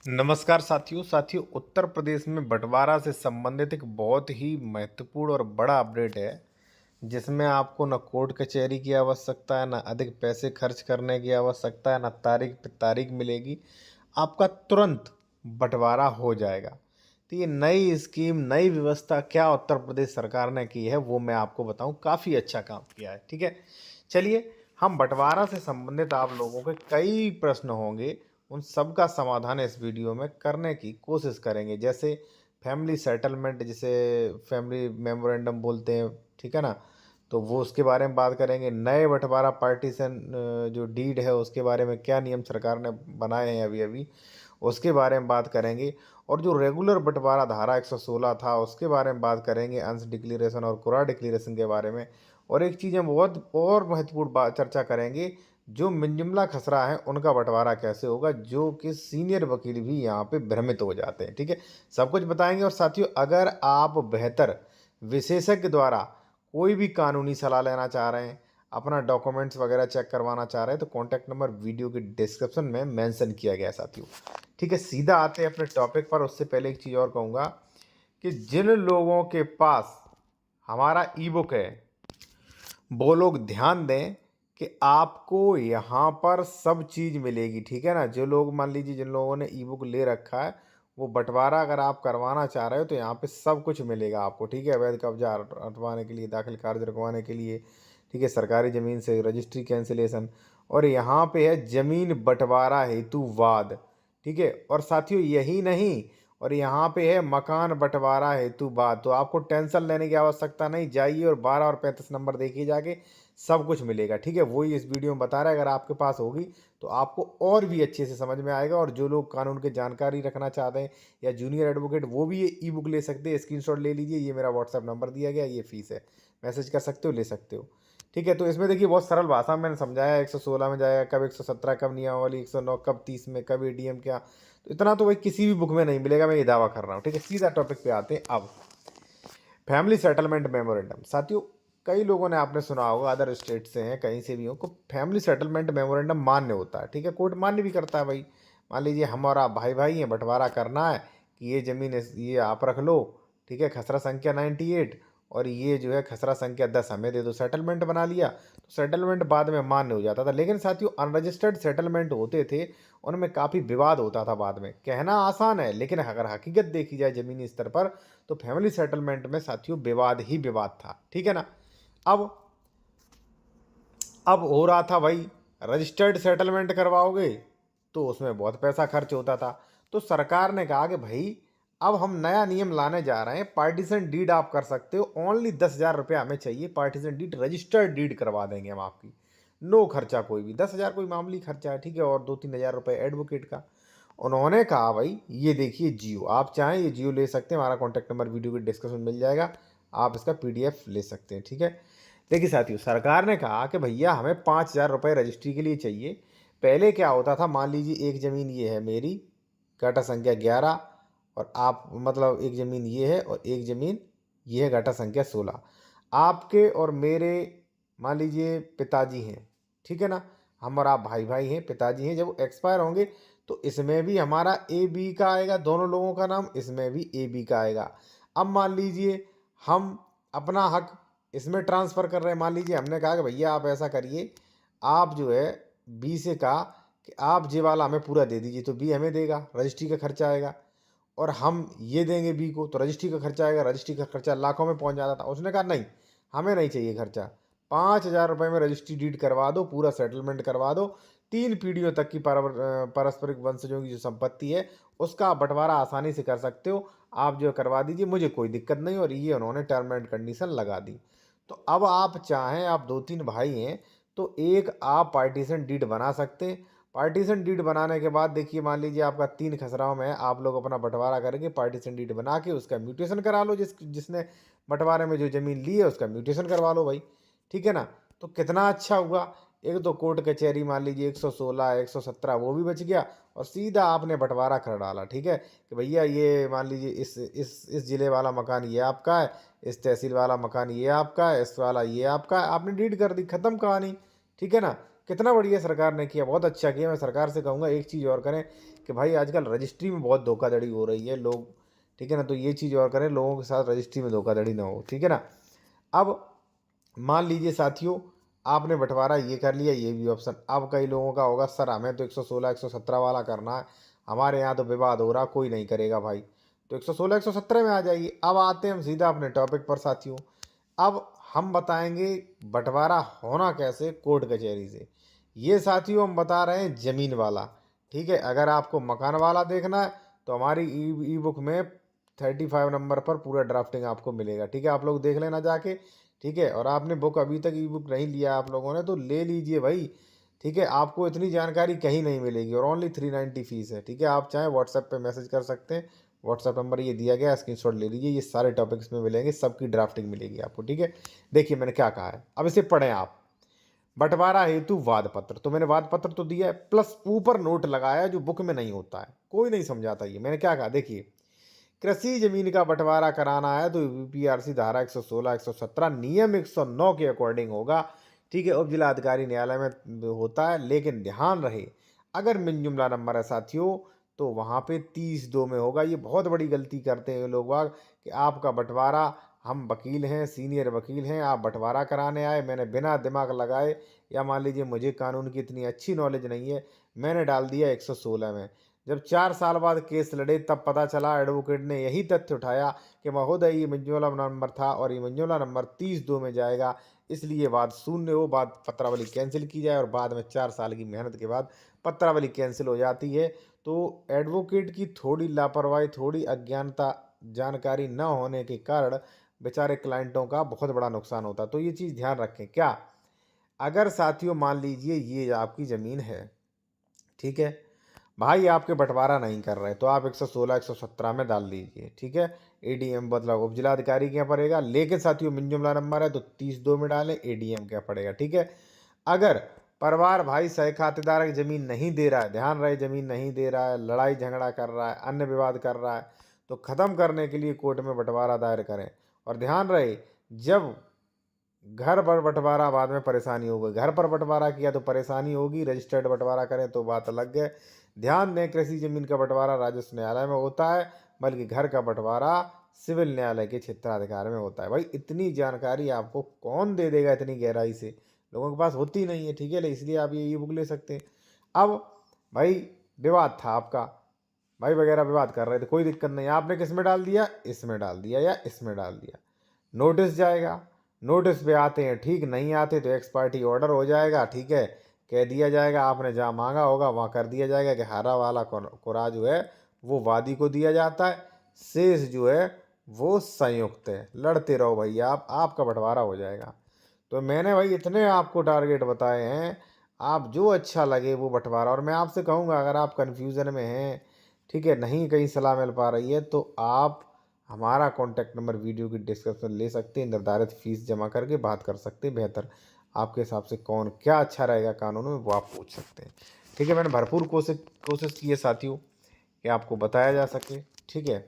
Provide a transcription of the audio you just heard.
नमस्कार साथियों उत्तर प्रदेश में बंटवारा से संबंधित एक बहुत ही महत्वपूर्ण और बड़ा अपडेट है जिसमें आपको न कोर्ट कचहरी की आवश्यकता है, न अधिक पैसे खर्च करने की आवश्यकता है, न तारीख पे तारीख मिलेगी। आपका तुरंत बंटवारा हो जाएगा। तो ये नई स्कीम, नई व्यवस्था क्या उत्तर प्रदेश सरकार ने की है वो मैं आपको बताऊं। काफ़ी अच्छा काम किया है। ठीक है, चलिए हम बंटवारा से संबंधित आप लोगों के कई प्रश्न होंगे, उन सब का समाधान इस वीडियो में करने की कोशिश करेंगे। जैसे फैमिली सेटलमेंट, जिसे फैमिली मेमोरेंडम बोलते हैं, ठीक है ना, तो वो उसके बारे में बात करेंगे। नए बंटवारा पार्टीशन जो डीड है उसके बारे में क्या नियम सरकार ने बनाए हैं अभी अभी, उसके बारे में बात करेंगे। और जो रेगुलर बंटवारा धारा 116 था उसके बारे में बात करेंगे, अंश डिक्लेरेशन और कुरा डिक्लेरेशन के बारे में। और एक चीज़ हम बहुत और महत्वपूर्ण बात चर्चा करेंगे, जो मिंजुमला खसरा है उनका बंटवारा कैसे होगा, जो कि सीनियर वकील भी यहाँ पे भ्रमित हो जाते हैं। ठीक है, सब कुछ बताएंगे। और साथियों, अगर आप बेहतर विशेषज्ञ द्वारा कोई भी कानूनी सलाह लेना चाह रहे हैं, अपना डॉक्यूमेंट्स वगैरह चेक करवाना चाह रहे हैं, तो कॉन्टैक्ट नंबर वीडियो के डिस्क्रिप्शन में मेंशन किया गया है साथियों। ठीक है, सीधा आते हैं अपने टॉपिक पर। उससे पहले एक चीज़ और कहूँगा कि जिन लोगों के पास हमारा ई बुक है वो लोग ध्यान दें कि आपको यहाँ पर सब चीज़ मिलेगी। ठीक है ना, जो लोग मान लीजिए जिन लोगों ने ई बुक ले रखा है, वो बंटवारा अगर आप करवाना चाह रहे हो तो यहाँ पे सब कुछ मिलेगा आपको। ठीक है, अवैध कब्जा हटवाने के लिए, दाखिल कार्य रुकवाने के लिए, ठीक है, सरकारी ज़मीन से रजिस्ट्री कैंसिलेशन, और यहाँ पे है ज़मीन बंटवारा हेतु वाद। ठीक है, और साथियों यही नहीं, और यहाँ पे है मकान बंटवारा हेतु वाद। तो आपको टेंशन लेने की आवश्यकता नहीं, जाइए और 12 और 35 नंबर देखिए जाके, सब कुछ मिलेगा। ठीक है, वही इस वीडियो में बता रहा है। अगर आपके पास होगी तो आपको और भी अच्छे से समझ में आएगा। और जो लोग कानून की जानकारी रखना चाहते हैं या जूनियर एडवोकेट, वो भी ये ई बुक ले सकते हैं। स्क्रीनशॉट ले लीजिए, ये मेरा व्हाट्सएप नंबर दिया गया, ये फीस है, मैसेज कर सकते हो, ले सकते हो। ठीक है, तो इसमें देखिए बहुत सरल भाषा में मैंने समझाया। 116 में जाएगा, कब 117, कब नियमावली 109, कब 30 में, कब एडीएम क्या। तो इतना तो भाई किसी भी बुक में नहीं मिलेगा, मैं ये दावा कर रहा हूँ। ठीक है, सीधा टॉपिक पे आते हैं अब। फैमिली सेटलमेंट मेमोरेंडम साथियों, कई लोगों ने आपने सुना होगा, अदर स्टेट से हैं, कहीं से भी हो, को फैमिली सेटलमेंट मेमोरेंडम मान्य होता है। ठीक है, कोर्ट मान्य भी करता है भाई। मान लीजिए हम और आप भाई भाई हैं, बंटवारा करना है कि ये ज़मीन ये आप रख लो। ठीक है, खसरा संख्या 98 और ये जो है खसरा संख्या 10 हमें दे दो, सेटलमेंट बना लिया। तो सेटलमेंट बाद में मान्य हो जाता था। लेकिन साथियों, अनरजिस्टर्ड सेटलमेंट होते थे, उनमें काफ़ी विवाद होता था बाद में। कहना आसान है, लेकिन अगर हकीकत देखी जाए ज़मीनी स्तर पर, तो फैमिली सेटलमेंट में साथियों विवाद ही विवाद था। ठीक है ना। अब अब हो रहा था भाई, रजिस्टर्ड सेटलमेंट करवाओगे तो उसमें बहुत पैसा खर्च होता था। तो सरकार ने कहा कि भाई अब हम नया नियम लाने जा रहे हैं, पार्टीशन डीड आप कर सकते हो, ओनली 10,000 रुपया हमें चाहिए, पार्टीशन डीड, रजिस्टर्ड डीड करवा देंगे हम आपकी, नो खर्चा कोई भी। 10,000 कोई मामूली खर्चा है। ठीक है, और 2-3 हज़ार रुपये एडवोकेट का। उन्होंने कहा भाई ये देखिए जियो, आप चाहें ये जियो ले सकते हैं, हमारा कॉन्टैक्ट नंबर वीडियो के डिस्क्रिप्शन में मिल जाएगा, आप इसका पीडीएफ ले सकते हैं। ठीक है, देखिए साथियों, सरकार ने कहा कि भैया हमें 5,000 रुपये रजिस्ट्री के लिए चाहिए। पहले क्या होता था, मान लीजिए एक ज़मीन ये है मेरी, घाटा संख्या 11, और आप मतलब एक ज़मीन ये है और एक ज़मीन ये है, घाटा संख्या 16। आपके और मेरे मान लीजिए पिताजी हैं, ठीक है ना, हम और आप भाई भाई हैं, पिताजी हैं, जब वो एक्सपायर होंगे तो इसमें भी हमारा ए बी का आएगा, दोनों लोगों का नाम, इसमें भी ए बी का आएगा। अब मान लीजिए हम अपना हक इसमें ट्रांसफ़र कर रहे हैं। मान लीजिए हमने कहा कि भैया आप ऐसा करिए, आप जो है बी से कहा कि आप ये वाला हमें पूरा दे दीजिए, तो बी हमें देगा, रजिस्ट्री का खर्चा आएगा। और हम ये देंगे बी को, तो रजिस्ट्री का खर्चा आएगा, रजिस्ट्री का खर्चा लाखों में पहुंच जाता था। उसने कहा नहीं, हमें नहीं चाहिए खर्चा, 5,000 रुपये में रजिस्ट्री डीड करवा दो, पूरा सेटलमेंट करवा दो। 3 पीढ़ियों तक की पारस्परिक वंशजों की जो संपत्ति है उसका आप बंटवारा आसानी से कर सकते हो, आप जो करवा दीजिए, मुझे कोई दिक्कत नहीं। और ये उन्होंने टर्म एंड कंडीशन लगा दी। तो अब आप चाहें, आप 2-3 भाई हैं, तो एक आप पार्टीशन डीड बना सकते हैं। पार्टीशन डीड बनाने के बाद देखिए, मान लीजिए आपका 3 खसराओं में है, आप लोग अपना बंटवारा करके पार्टीशन डीड बना के उसका म्यूटेशन करा लो, जिसने बंटवारे में जो ज़मीन ली है उसका म्यूटेशन करवा लो भाई। ठीक है ना, तो कितना अच्छा हुआ। एक तो कोर्ट कचहरी मान लीजिए 116, 117 वो भी बच गया, और सीधा आपने बंटवारा कर डाला। ठीक है, कि भैया ये मान लीजिए इस ज़िले वाला मकान ये आपका है, इस तहसील वाला मकान ये आपका है, इस वाला ये आपका है, आपने डीड कर दी, ख़त्म कहानी। ठीक है ना, कितना बढ़िया सरकार ने किया, बहुत अच्छा किया। मैं सरकार से कहूँगा एक चीज़ और करें कि भाई आजकल रजिस्ट्री में बहुत धोखाधड़ी हो रही है लोग, ठीक है ना, तो ये चीज़ और करें, लोगों के साथ रजिस्ट्री में धोखाधड़ी ना हो, ठीक है ना। अब मान लीजिए साथियों, आपने बंटवारा ये कर लिया, ये भी ऑप्शन। अब कई लोगों का होगा सर हमें तो 116 117 वाला करना है, हमारे यहाँ तो विवाद हो रहा, कोई नहीं करेगा भाई, तो 116 117 में आ जाइए। अब आते हैं हम सीधा अपने टॉपिक पर साथियों। अब हम बताएंगे बंटवारा होना कैसे कोर्ट कचहरी से। ये साथियों हम बता रहे हैं ज़मीन वाला, ठीक है। अगर आपको मकान वाला देखना है तो हमारी ई बुक में 35 नंबर पर पूरा ड्राफ्टिंग आपको मिलेगा, ठीक है। आप लोग देख लेना जाके, ठीक है। और आपने बुक अभी तक ई बुक नहीं लिया आप लोगों ने तो ले लीजिए भाई, ठीक है। आपको इतनी जानकारी कहीं नहीं मिलेगी और ओनली 390 फीस है, ठीक है। आप चाहें व्हाट्सएप पे मैसेज कर सकते हैं, व्हाट्सएप नंबर ये दिया गया है, स्क्रीनशॉट ले लीजिए। ये सारे टॉपिक्स में मिलेंगे, सबकी ड्राफ्टिंग मिलेगी आपको, ठीक है। देखिए मैंने क्या कहा है, अब इसे पढ़ें आप। बंटवारा हेतु वाद पत्र, तो मैंने वाद पत्र तो दिया है, प्लस ऊपर नोट लगाया जो बुक में नहीं होता है, कोई नहीं समझाता। ये मैंने क्या कहा, देखिए कृषि जमीन का बंटवारा कराना है तो यूपीआरसी धारा 116 117 नियम 109 के अकॉर्डिंग होगा, ठीक है। उप जिलाधिकारी न्यायालय में होता है, लेकिन ध्यान रहे अगर मिन जुमला नंबर है साथियों तो वहाँ पे 30-2 में होगा। ये बहुत बड़ी गलती करते हैं ये लोग बाग कि आपका बंटवारा, हम वकील हैं, सीनियर वकील हैं, आप बंटवारा कराने आए, मैंने बिना दिमाग लगाए, या मान लीजिए मुझे कानून की इतनी अच्छी नॉलेज नहीं है, मैंने डाल दिया 116 में। जब 4 साल बाद केस लड़े तब पता चला, एडवोकेट ने यही तथ्य उठाया कि महोदय ये मंजूला नंबर था और ये मंजूला नंबर 30-2 में जाएगा, इसलिए वाद शून्य हो, बाद पत्रावली कैंसिल की जाए, और बाद में 4 साल की मेहनत के बाद पत्रावली कैंसिल हो जाती है। तो एडवोकेट की थोड़ी लापरवाही, थोड़ी अज्ञानता, जानकारी न होने के कारण बेचारे क्लाइंटों का बहुत बड़ा नुकसान होता है। तो ये चीज़ ध्यान रखें। क्या, अगर साथियों मान लीजिए ये आपकी ज़मीन है, ठीक है, भाई आपके बंटवारा नहीं कर रहे तो आप 116 117 में डाल दीजिए, ठीक है। एडीएम मतलब उप जिलाधिकारी क्या पड़ेगा, लेकिन साथियों मिन जुमला नंबर है तो 30-2 में डालें, एडीएम क्या पड़ेगा, ठीक है। अगर परिवार भाई सह खातेदार की जमीन नहीं दे रहा है, ध्यान रहे जमीन नहीं दे रहा है, लड़ाई झगड़ा कर रहा है, अन्य विवाद कर रहा है, तो खत्म करने के लिए कोर्ट में बंटवारा दायर करें। और ध्यान रहे जब घर पर बंटवारा बाद में परेशानी होगी, घर पर बंटवारा किया तो परेशानी होगी, रजिस्टर्ड बंटवारा करें तो बात अलग है। ध्यान दें कृषि जमीन का बंटवारा राजस्व न्यायालय में होता है, बल्कि घर का बंटवारा सिविल न्यायालय के क्षेत्राधिकार में होता है। भाई इतनी जानकारी आपको कौन दे देगा इतनी गहराई से, लोगों के पास होती नहीं है, ठीक है। इसलिए आप ये बुक ले सकते हैं। अब भाई विवाद था आपका, भाई वगैरह विवाद कर रहे थे, कोई दिक्कत नहीं, आपने किस में डाल दिया, इसमें डाल दिया या इसमें डाल दिया, नोटिस जाएगा, नोटिस पे आते हैं, ठीक नहीं आते तो एक्स पार्टी ऑर्डर हो जाएगा, ठीक है। कह दिया जाएगा आपने जहाँ मांगा होगा वहाँ कर दिया जाएगा कि हरा वाला कुरा जो है वो वादी को दिया जाता है, शेष जो है वो संयुक्त है, लड़ते रहो भैया, आपका बंटवारा हो जाएगा। तो मैंने भाई इतने आपको टारगेट बताए हैं, आप जो अच्छा लगे वो बंटवारा। और मैं आपसे कहूँगा अगर आप कन्फ्यूज़न में हैं, ठीक है, नहीं कहीं सलाह मिल पा रही है, तो आप हमारा कॉन्टैक्ट नंबर वीडियो की डिस्क्रिप्शन ले सकते हैं, निर्धारित फीस जमा करके बात कर सकते हैं, बेहतर आपके हिसाब से कौन क्या अच्छा रहेगा कानून में वो आप पूछ सकते हैं, ठीक है। मैंने भरपूर कोशिश की है साथियों कि आपको बताया जा सके, ठीक है।